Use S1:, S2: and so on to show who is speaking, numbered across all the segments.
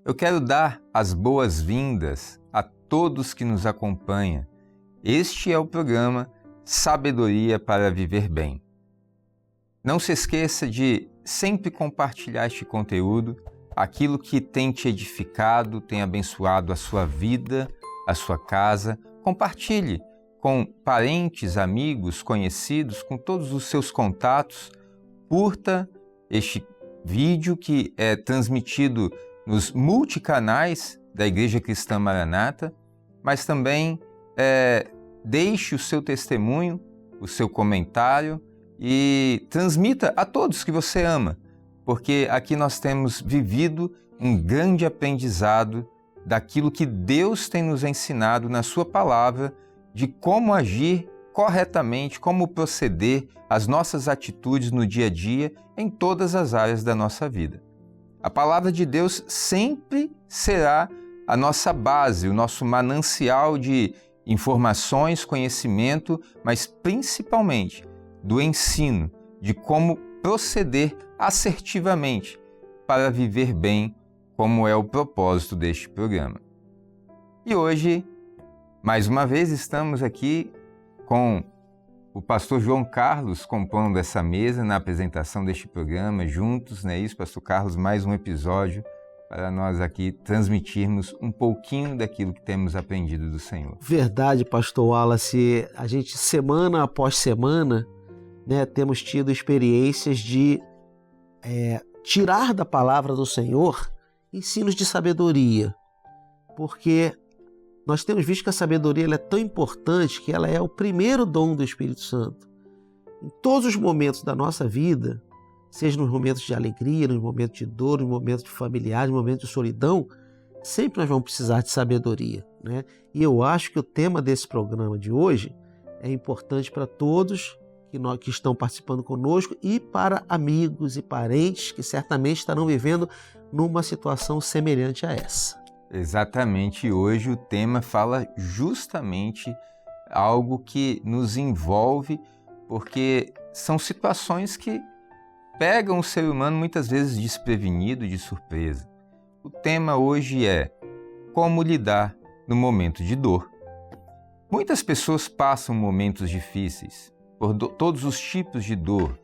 S1: Eu quero dar as boas-vindas a todos que nos acompanham. Este é o programa Sabedoria para Viver Bem. Não se esqueça de sempre compartilhar este conteúdo, aquilo que tem te edificado, tem abençoado a sua vida, a sua casa. Compartilhe com parentes, amigos, conhecidos, com todos os seus contatos. Curta este vídeo que é transmitido nos multicanais da Igreja Cristã Maranata, mas também deixe o seu testemunho, o seu comentário e transmita a todos que você ama, porque aqui nós temos vivido um grande aprendizado daquilo que Deus tem nos ensinado na sua palavra, de como agir corretamente, como proceder, as nossas atitudes no dia a dia, em todas as áreas da nossa vida. A palavra de Deus sempre será a nossa base, o nosso manancial de informações, conhecimento, mas principalmente do ensino, de como proceder assertivamente para viver bem, como é o propósito deste programa. E hoje, mais uma vez, estamos aqui com o pastor João Carlos compondo essa mesa na apresentação deste programa, juntos, não é isso, pastor Carlos? Mais um episódio para nós aqui transmitirmos um pouquinho daquilo que temos aprendido do Senhor.
S2: Verdade, pastor Wallace. A gente, semana após semana, temos tido experiências de tirar da palavra do Senhor ensinos de sabedoria, porque nós temos visto que a sabedoria ela é tão importante que ela é o primeiro dom do Espírito Santo. Em todos os momentos da nossa vida, seja nos momentos de alegria, nos momentos de dor, nos momentos de familiar, nos momentos de solidão, sempre nós vamos precisar de sabedoria, né? E eu acho que o tema desse programa de hoje é importante para todos que estão participando conosco e para amigos e parentes que certamente estarão vivendo numa situação semelhante a essa.
S1: Exatamente, hoje o tema fala justamente algo que nos envolve, porque são situações que pegam o ser humano muitas vezes desprevenido, de surpresa. O tema hoje é como lidar no momento de dor. Muitas pessoas passam momentos difíceis por todos os tipos de dor.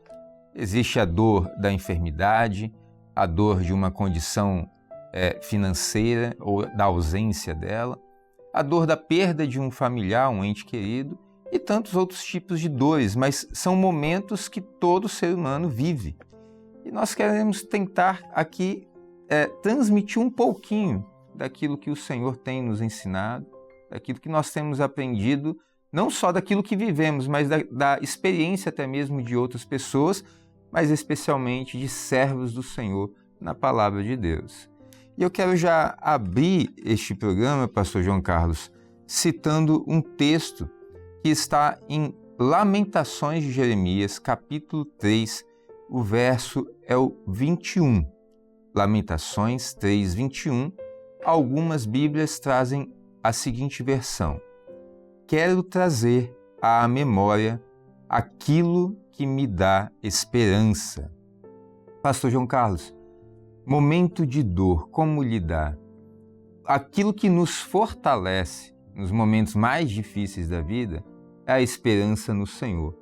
S1: Existe a dor da enfermidade, a dor de uma condição financeira ou da ausência dela, a dor da perda de um familiar, um ente querido e tantos outros tipos de dores, mas são momentos que todo ser humano vive. E nós queremos tentar aqui transmitir um pouquinho daquilo que o Senhor tem nos ensinado, daquilo que nós temos aprendido, não só daquilo que vivemos, mas da experiência até mesmo de outras pessoas, mas especialmente de servos do Senhor na palavra de Deus. E eu quero já abrir este programa, pastor João Carlos, citando um texto que está em Lamentações de Jeremias, capítulo 3, o verso é o 21. Lamentações 3, 21. Algumas Bíblias trazem a seguinte versão: quero trazer à memória aquilo que me dá esperança. Pastor João Carlos, momento de dor, como lidar? Aquilo que nos fortalece nos momentos mais difíceis da vida é a esperança no Senhor.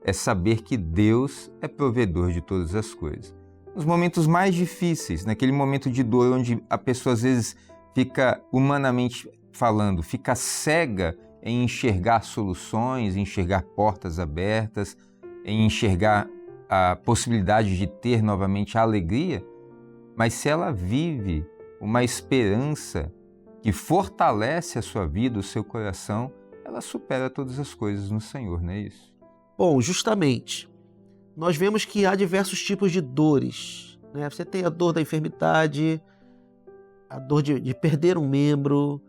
S1: É saber que Deus é provedor de todas as coisas. Nos momentos mais difíceis, naquele momento de dor onde a pessoa às vezes fica, humanamente falando, fica cega em enxergar soluções, em enxergar portas abertas, em enxergar a possibilidade de ter novamente a alegria, mas se ela vive uma esperança que fortalece a sua vida, o seu coração, ela supera todas as coisas no Senhor, não é isso?
S2: Bom, justamente, nós vemos que há diversos tipos de dores, né? Você tem a dor da enfermidade, a dor de perder um membro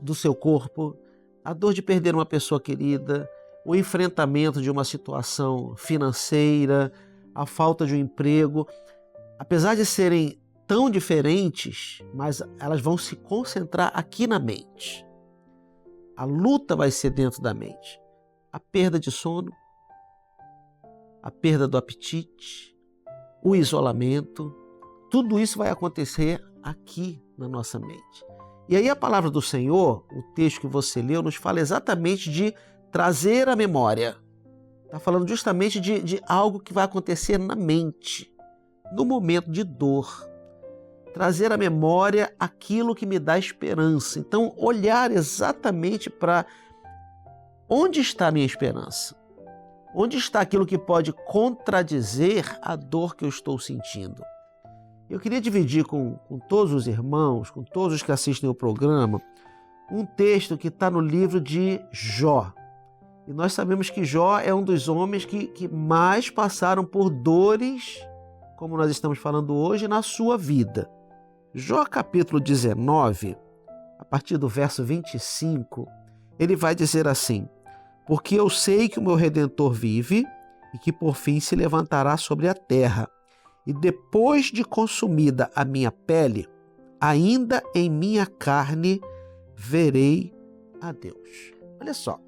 S2: do seu corpo, a dor de perder uma pessoa querida, o enfrentamento de uma situação financeira, a falta de um emprego. Apesar de serem tão diferentes, mas elas vão se concentrar aqui na mente. A luta vai ser dentro da mente. A perda de sono, a perda do apetite, o isolamento, tudo isso vai acontecer aqui na nossa mente. E aí a palavra do Senhor, o texto que você leu, nos fala exatamente de trazer à memória. Está falando justamente de algo que vai acontecer na mente, no momento de dor. Trazer à memória aquilo que me dá esperança. Então, olhar exatamente para onde está a minha esperança. Onde está aquilo que pode contradizer a dor que eu estou sentindo. Eu queria dividir com todos os irmãos, com todos os que assistem o programa, um texto que está no livro de Jó. E nós sabemos que Jó é um dos homens que mais passaram por dores, como nós estamos falando hoje, na sua vida. Jó capítulo 19, a partir do verso 25, ele vai dizer assim: porque eu sei que o meu Redentor vive e que por fim se levantará sobre a terra. E depois de consumida a minha pele, ainda em minha carne verei a Deus. Olha só,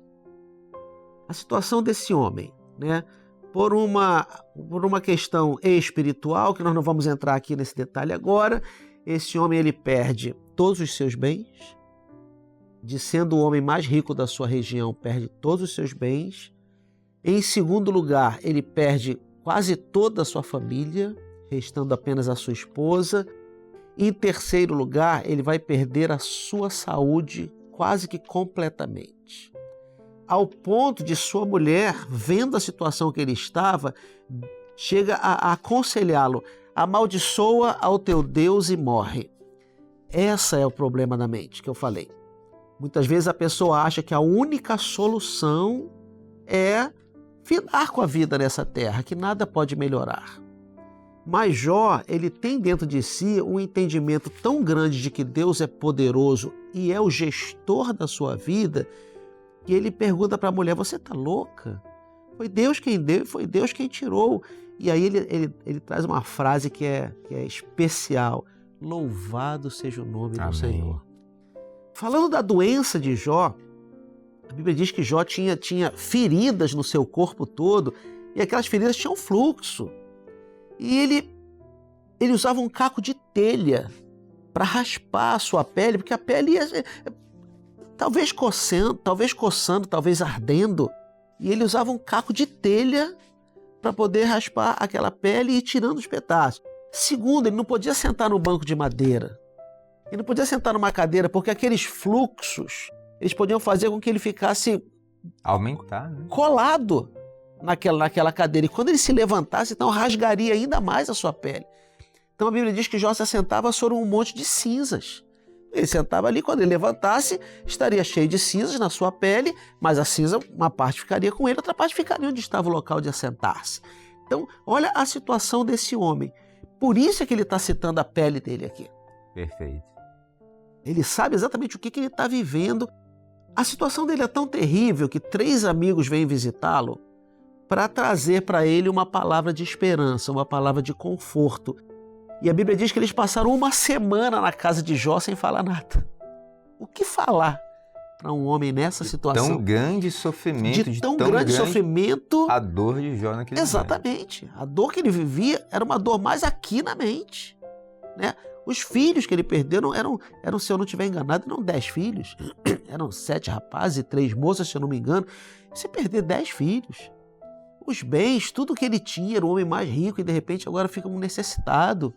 S2: a situação desse homem, né? Por uma questão espiritual, que nós não vamos entrar aqui nesse detalhe agora, esse homem ele perde todos os seus bens, de sendo o homem mais rico da sua região, perde todos os seus bens. Em segundo lugar, ele perde quase toda a sua família, restando apenas a sua esposa. Em terceiro lugar, ele vai perder a sua saúde quase que completamente. Ao ponto de sua mulher, vendo a situação que ele estava, chega a aconselhá-lo: amaldiçoa ao teu Deus e morre. Esse é o problema da mente que eu falei. Muitas vezes a pessoa acha que a única solução é ficar com a vida nessa terra, que nada pode melhorar. Mas Jó, ele tem dentro de si um entendimento tão grande de que Deus é poderoso e é o gestor da sua vida, que ele pergunta para a mulher: você está louca? Foi Deus quem deu, foi Deus quem tirou. E aí ele traz uma frase que é especial: louvado seja o nome do Senhor. Falando da doença de Jó, a Bíblia diz que Jó tinha feridas no seu corpo todo, e aquelas feridas tinham fluxo. E ele usava um caco de telha para raspar a sua pele, porque a pele ia talvez coçando, talvez ardendo. E ele usava um caco de telha para poder raspar aquela pele e ir tirando os pedaços. Segundo, ele não podia sentar no banco de madeira. Ele não podia sentar numa cadeira, porque aqueles fluxos, eles podiam fazer com que ele ficasse
S1: aumentar, né?
S2: Colado naquela cadeira. E quando ele se levantasse, então rasgaria ainda mais a sua pele. Então a Bíblia diz que Jó se assentava sobre um monte de cinzas. Ele sentava ali, quando ele levantasse, estaria cheio de cinzas na sua pele, mas a cinza, uma parte ficaria com ele, outra parte ficaria onde estava o local de assentar-se. Então, olha a situação desse homem. Por isso é que ele está citando a pele dele aqui.
S1: Perfeito.
S2: Ele sabe exatamente o que ele está vivendo. A situação dele é tão terrível que 3 amigos vêm visitá-lo para trazer para ele uma palavra de esperança, uma palavra de conforto. E a Bíblia diz que eles passaram uma semana na casa de Jó sem falar nada. O que falar para um homem nessa situação?
S1: Tão grande sofrimento,
S2: de tão grande sofrimento.
S1: A dor de Jó naquele momento.
S2: Exatamente. A dor que ele vivia era uma dor mais aqui na mente, né? Os filhos que ele perdeu eram, se eu não estiver enganado, eram 10 filhos. Eram 7 rapazes e 3 moças, se eu não me engano. Você perder 10 filhos. Os bens, tudo que ele tinha, era o homem mais rico e de repente agora fica um necessitado,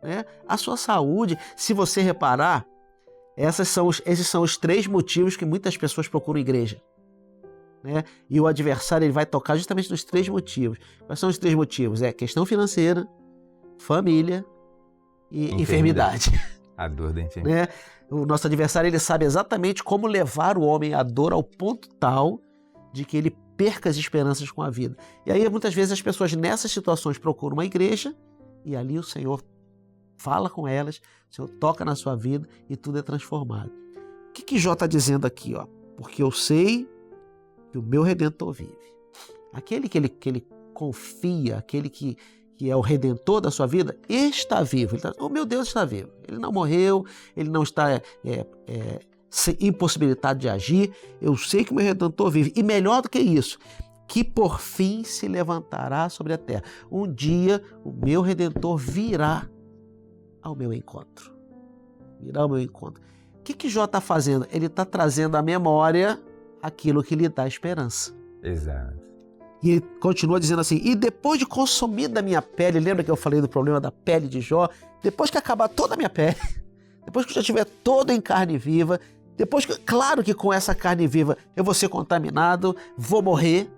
S2: né? A sua saúde, se você reparar, esses são os 3 motivos que muitas pessoas procuram igreja, né? E o adversário ele vai tocar justamente nos 3 motivos. Quais são os 3 motivos? É questão financeira, família e enfermidade.
S1: A dor da enfermidade.
S2: Né? O nosso adversário ele sabe exatamente como levar o homem à dor ao ponto tal de que ele perca as esperanças com a vida. E aí muitas vezes as pessoas nessas situações procuram uma igreja e ali o Senhor fala com elas, o Senhor toca na sua vida e tudo é transformado. O que Jó está dizendo aqui? Ó? Porque eu sei que o meu Redentor vive. Aquele que ele confia, aquele que é o Redentor da sua vida, está vivo. O meu Deus está vivo. Ele não morreu, ele não está impossibilitado de agir. Eu sei que o meu Redentor vive. E melhor do que isso, que por fim se levantará sobre a terra. Um dia o meu Redentor virá ao meu encontro. virá ao meu encontro. O que Jó está fazendo? Ele está trazendo à memória aquilo que lhe dá esperança.
S1: Exato.
S2: E ele continua dizendo assim, e depois de consumida a minha pele, lembra que eu falei do problema da pele de Jó? Depois que acabar toda a minha pele, depois que eu já estiver todo em carne viva, depois que, claro que com essa carne viva eu vou ser contaminado, vou morrer,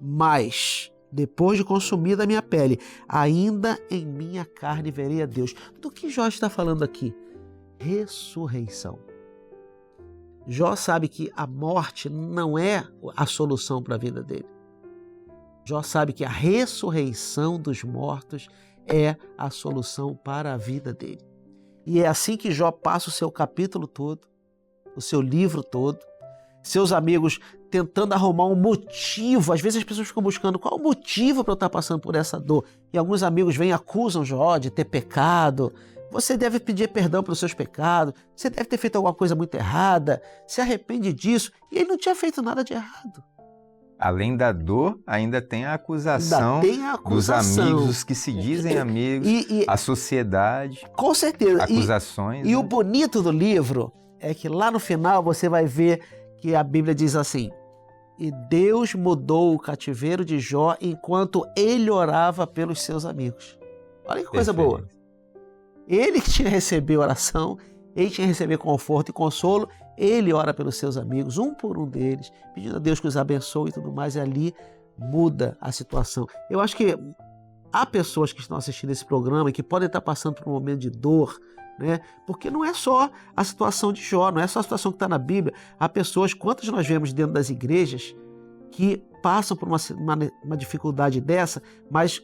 S2: mas depois de consumida a minha pele, ainda em minha carne verei a Deus. Do que Jó está falando aqui? Ressurreição. Jó sabe que a morte não é a solução para a vida dele. Jó sabe que a ressurreição dos mortos é a solução para a vida dele. E é assim que Jó passa o seu capítulo todo, o seu livro todo, seus amigos tentando arrumar um motivo. Às vezes as pessoas ficam buscando qual o motivo para eu estar passando por essa dor. E alguns amigos vêm e acusam Jó de ter pecado. Você deve pedir perdão pelos seus pecados. Você deve ter feito alguma coisa muito errada. Se arrepende disso. E ele não tinha feito nada de errado.
S1: Além da dor, ainda tem a acusação, dos amigos, os que se dizem amigos, a sociedade.
S2: Com certeza.
S1: Acusações.
S2: E o bonito do livro é que lá no final você vai ver que a Bíblia diz assim, e Deus mudou o cativeiro de Jó enquanto ele orava pelos seus amigos. Olha que coisa boa. Ele que tinha que receber oração, ele tinha que receber conforto e consolo, ele ora pelos seus amigos, um por um deles, pedindo a Deus que os abençoe e tudo mais, e ali muda a situação. Eu acho que há pessoas que estão assistindo esse programa e que podem estar passando por um momento de dor, né? Porque não é só a situação de Jó, não é só a situação que está na Bíblia. Há pessoas, quantas nós vemos dentro das igrejas, que passam por uma dificuldade dessa, mas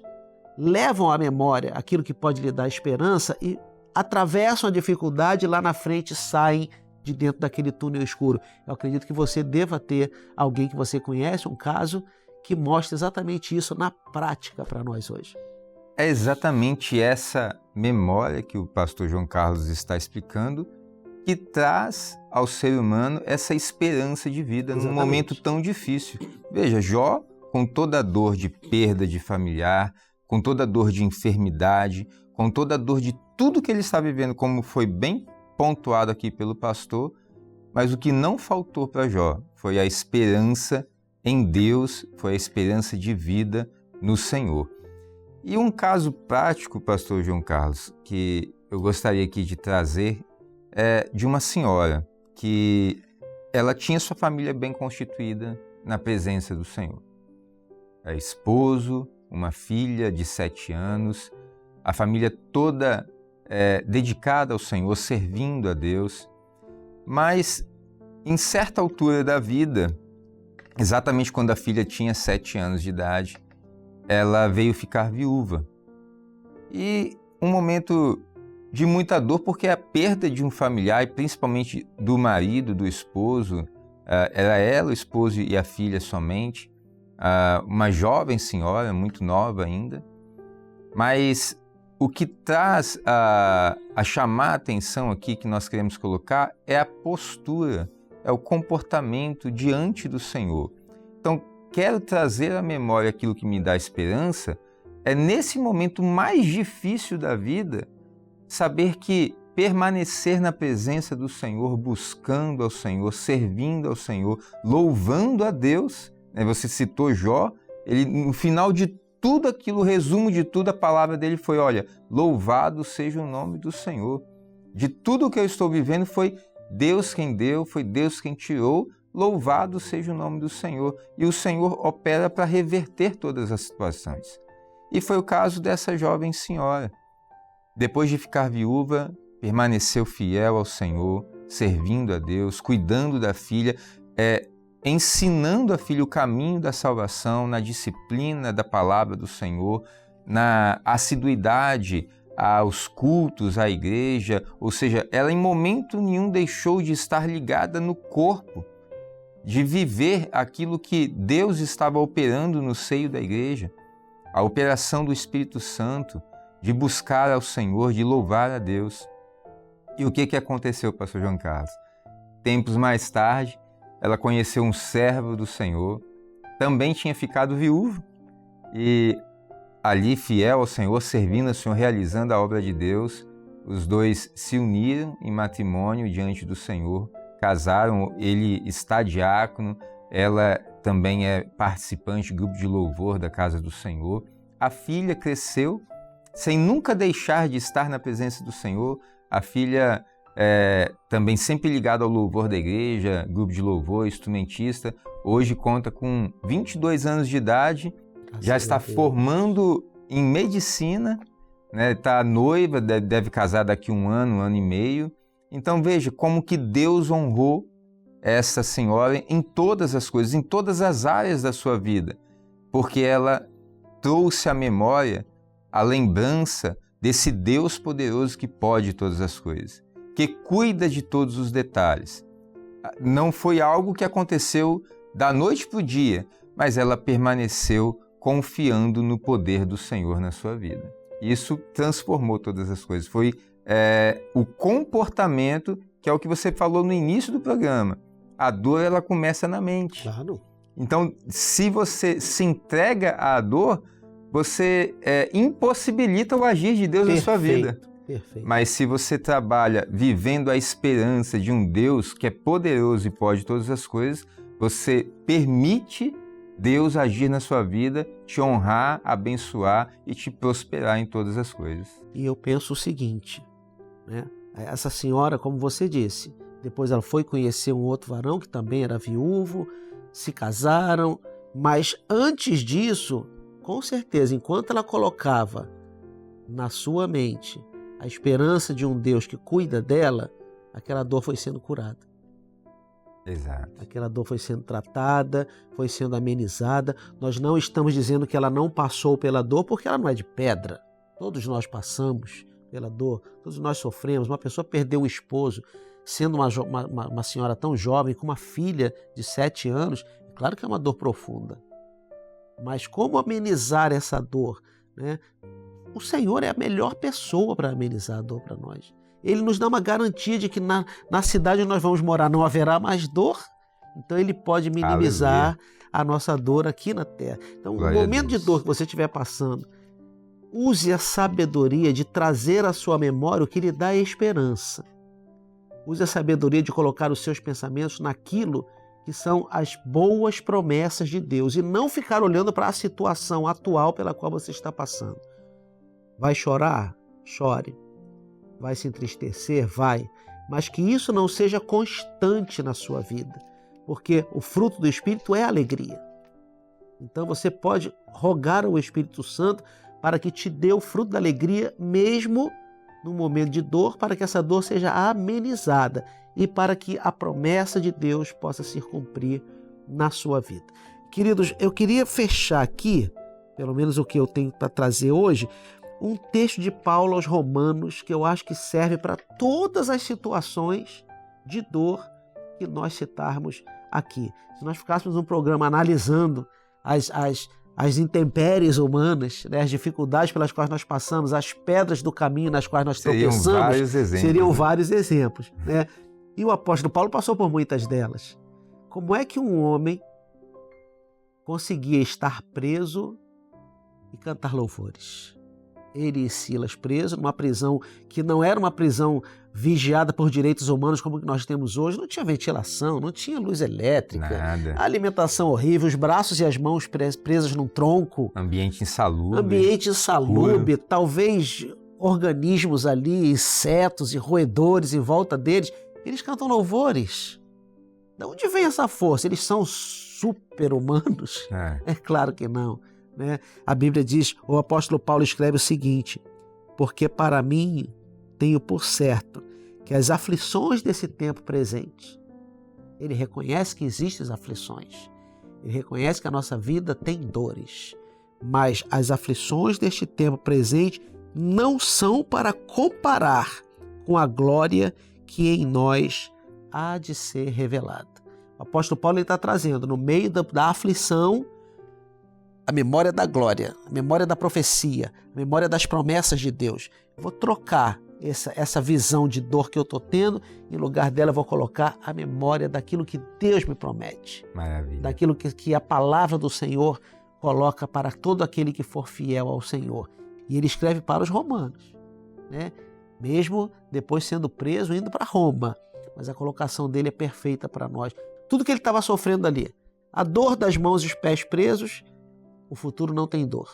S2: levam à memória aquilo que pode lhe dar esperança e atravessam a dificuldade e lá na frente saem de dentro daquele túnel escuro. Eu acredito que você deva ter alguém que você conhece, um caso que mostra exatamente isso na prática para nós hoje.
S1: É exatamente essa memória que o pastor João Carlos está explicando que traz ao ser humano essa esperança de vida num momento tão difícil. Veja, Jó, com toda a dor de perda de familiar, com toda a dor de enfermidade, com toda a dor de tudo que ele está vivendo, como foi bem pontuado aqui pelo pastor, mas o que não faltou para Jó foi a esperança em Deus, foi a esperança de vida no Senhor. E um caso prático, pastor João Carlos, que eu gostaria aqui de trazer, é de uma senhora que ela tinha sua família bem constituída na presença do Senhor. É esposo, uma filha de 7 anos, a família toda dedicada ao Senhor, servindo a Deus. Mas, em certa altura da vida, exatamente quando a filha tinha 7 anos de idade, ela veio ficar viúva. E um momento de muita dor, porque a perda de um familiar, e principalmente do marido, do esposo, era ela, o esposo e a filha somente, uma jovem senhora, muito nova ainda, mas o que traz a chamar a atenção aqui que nós queremos colocar é a postura, é o comportamento diante do Senhor. Então, quero trazer à memória aquilo que me dá esperança, é nesse momento mais difícil da vida, saber que permanecer na presença do Senhor, buscando ao Senhor, servindo ao Senhor, louvando a Deus. Você citou Jó, ele no final de tudo aquilo, o resumo de tudo, a palavra dele foi, olha, louvado seja o nome do Senhor. De tudo que eu estou vivendo foi Deus quem deu, foi Deus quem tirou, louvado seja o nome do Senhor. E o Senhor opera para reverter todas as situações. E foi o caso dessa jovem senhora. Depois de ficar viúva, permaneceu fiel ao Senhor, servindo a Deus, cuidando da filha, ensinando a filha o caminho da salvação, na disciplina da palavra do Senhor, na assiduidade aos cultos, à igreja, ou seja, ela em momento nenhum deixou de estar ligada no corpo, de viver aquilo que Deus estava operando no seio da igreja, a operação do Espírito Santo, de buscar ao Senhor, de louvar a Deus. E o que aconteceu, pastor João Carlos? Tempos mais tarde, ela conheceu um servo do Senhor, também tinha ficado viúvo, e ali fiel ao Senhor, servindo ao Senhor, realizando a obra de Deus, os dois se uniram em matrimônio diante do Senhor, casaram, ele está diácono, ela também é participante do grupo de louvor da casa do Senhor. A filha cresceu sem nunca deixar de estar na presença do Senhor. A filha também sempre ligada ao louvor da igreja, grupo de louvor, instrumentista. Hoje conta com 22 anos de idade, já está formando em medicina, né? Está noiva, deve casar daqui um ano e meio. Então veja como que Deus honrou essa senhora em todas as coisas, em todas as áreas da sua vida, porque ela trouxe à memória a lembrança desse Deus poderoso que pode todas as coisas, que cuida de todos os detalhes. Não foi algo que aconteceu da noite para o dia, mas ela permaneceu confiando no poder do Senhor na sua vida. Isso transformou todas as coisas. Foi o comportamento, que é o que você falou no início do programa. A dor, ela começa na mente.
S2: Claro.
S1: Então, se você se entrega à dor, você impossibilita o agir de Deus na sua vida.
S2: Perfeito.
S1: Mas se você trabalha vivendo a esperança de um Deus que é poderoso e pode todas as coisas, você permite Deus agir na sua vida, te honrar, abençoar e te prosperar em todas as coisas.
S2: E eu penso o seguinte, né? Essa senhora, como você disse, depois ela foi conhecer um outro varão que também era viúvo, se casaram, mas antes disso, com certeza, enquanto ela colocava na sua mente a esperança de um Deus que cuida dela, aquela dor foi sendo curada.
S1: Exato.
S2: Aquela dor foi sendo tratada, foi sendo amenizada. Nós não estamos dizendo que ela não passou pela dor, porque ela não é de pedra. Todos nós passamos pela dor, todos nós sofremos. Uma pessoa perdeu o esposo, sendo uma senhora tão jovem, com uma filha de 7 anos, é claro que é uma dor profunda. Mas como amenizar essa dor, né? O Senhor é a melhor pessoa para amenizar a dor para nós. Ele nos dá uma garantia de que na cidade onde nós vamos morar não haverá mais dor. Então Ele pode minimizar a nossa dor aqui na terra. Então, no momento de dor que você estiver passando, use a sabedoria de trazer à sua memória o que lhe dá esperança. Use a sabedoria de colocar os seus pensamentos naquilo que são as boas promessas de Deus e não ficar olhando para a situação atual pela qual você está passando. Vai chorar? Chore. Vai se entristecer? Vai. Mas que isso não seja constante na sua vida, porque o fruto do Espírito é alegria. Então você pode rogar ao Espírito Santo para que te dê o fruto da alegria mesmo no momento de dor, para que essa dor seja amenizada e para que a promessa de Deus possa se cumprir na sua vida. Queridos, eu queria fechar aqui, pelo menos o que eu tenho para trazer hoje, um texto de Paulo aos Romanos que eu acho que serve para todas as situações de dor que nós citarmos aqui. Se nós ficássemos num programa analisando as intempéries humanas, né, as dificuldades pelas quais nós passamos, as pedras do caminho nas quais nós tropeçamos, seriam vários exemplos. Né? E o apóstolo Paulo passou por muitas delas. Como é que um homem conseguia estar preso e cantar louvores? Ele e Silas presos numa prisão que não era uma prisão vigiada por direitos humanos como que nós temos hoje. Não tinha ventilação, não tinha luz elétrica,
S1: nada.
S2: Alimentação horrível, os braços e as mãos presas num tronco.
S1: Ambiente insalubre.
S2: Talvez organismos ali, insetos e roedores em volta deles. Eles cantam louvores. De onde vem essa força? Eles são super-humanos? É claro que não. Né? A Bíblia diz, o apóstolo Paulo escreve o seguinte: porque para mim tenho por certo que as aflições desse tempo presente, ele reconhece que existem as aflições, ele reconhece que a nossa vida tem dores, mas as aflições deste tempo presente não são para comparar com a glória que em nós há de ser revelada. O apóstolo Paulo está trazendo no meio da aflição a memória da glória, a memória da profecia, a memória das promessas de Deus. Eu vou trocar essa visão de dor que eu estou tendo, em lugar dela eu vou colocar a memória daquilo que Deus me promete.
S1: Maravilha.
S2: Daquilo que a palavra do Senhor coloca para todo aquele que for fiel ao Senhor. E ele escreve para os romanos, né? mesmo depois sendo preso, indo para Roma. Mas a colocação dele é perfeita para nós. Tudo que ele estava sofrendo ali, a dor das mãos e os pés presos, o futuro não tem dor.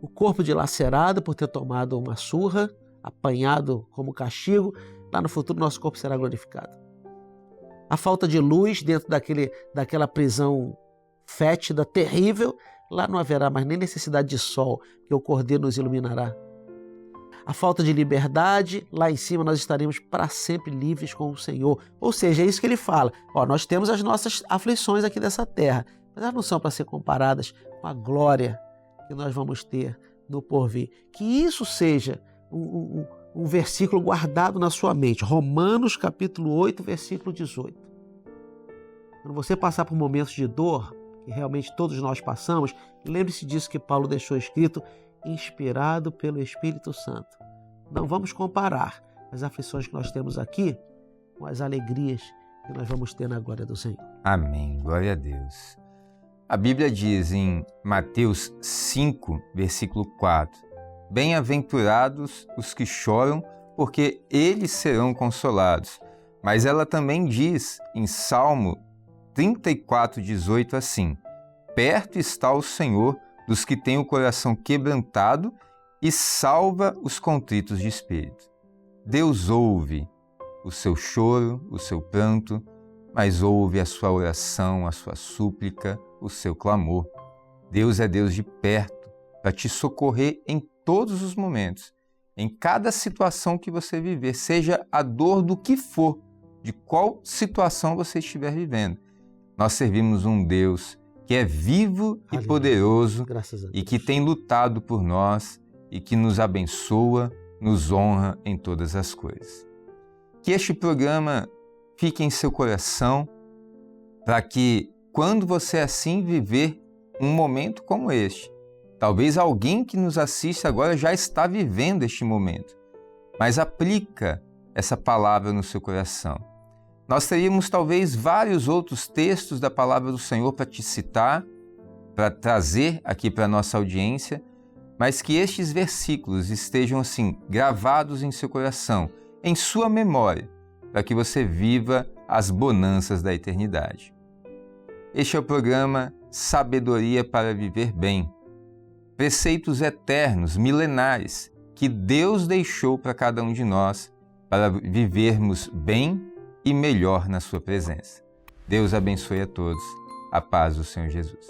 S2: O corpo dilacerado por ter tomado uma surra, apanhado como castigo, lá no futuro nosso corpo será glorificado. A falta de luz dentro daquela prisão fétida, terrível, lá não haverá mais nem necessidade de sol, que o Cordeiro nos iluminará. A falta de liberdade, lá em cima nós estaremos para sempre livres com o Senhor. Ou seja, é isso que ele fala. Nós temos as nossas aflições aqui dessa terra, mas elas não são para ser comparadas com a glória que nós vamos ter no porvir. Que isso seja um versículo guardado na sua mente. Romanos capítulo 8, versículo 18. Quando você passar por momentos de dor, que realmente todos nós passamos, lembre-se disso que Paulo deixou escrito, inspirado pelo Espírito Santo. Não vamos comparar as aflições que nós temos aqui com as alegrias que nós vamos ter na glória do Senhor.
S1: Amém. Glória a Deus. A Bíblia diz em Mateus 5, versículo 4, bem-aventurados os que choram, porque eles serão consolados. Mas ela também diz em Salmo 34, 18 assim, perto está o Senhor dos que têm o coração quebrantado e salva os contritos de espírito. Deus ouve o seu choro, o seu pranto, mas ouve a sua oração, a sua súplica, o seu clamor. Deus é Deus de perto para te socorrer em todos os momentos, em cada situação que você viver, seja a dor do que for, de qual situação você estiver vivendo. Nós servimos um Deus que é vivo e poderoso e que tem lutado por nós e que nos abençoa, nos honra em todas as coisas. Que este programa fique em seu coração para que, quando você assim viver um momento como este, talvez alguém que nos assiste agora já está vivendo este momento, mas aplica essa palavra no seu coração. Nós teríamos talvez vários outros textos da palavra do Senhor para te citar, para trazer aqui para a nossa audiência, mas que estes versículos estejam assim gravados em seu coração, em sua memória, para que você viva as bonanças da eternidade. Este é o programa Sabedoria para Viver Bem. Preceitos eternos, milenares, que Deus deixou para cada um de nós para vivermos bem e melhor na sua presença. Deus abençoe a todos. A paz do Senhor Jesus.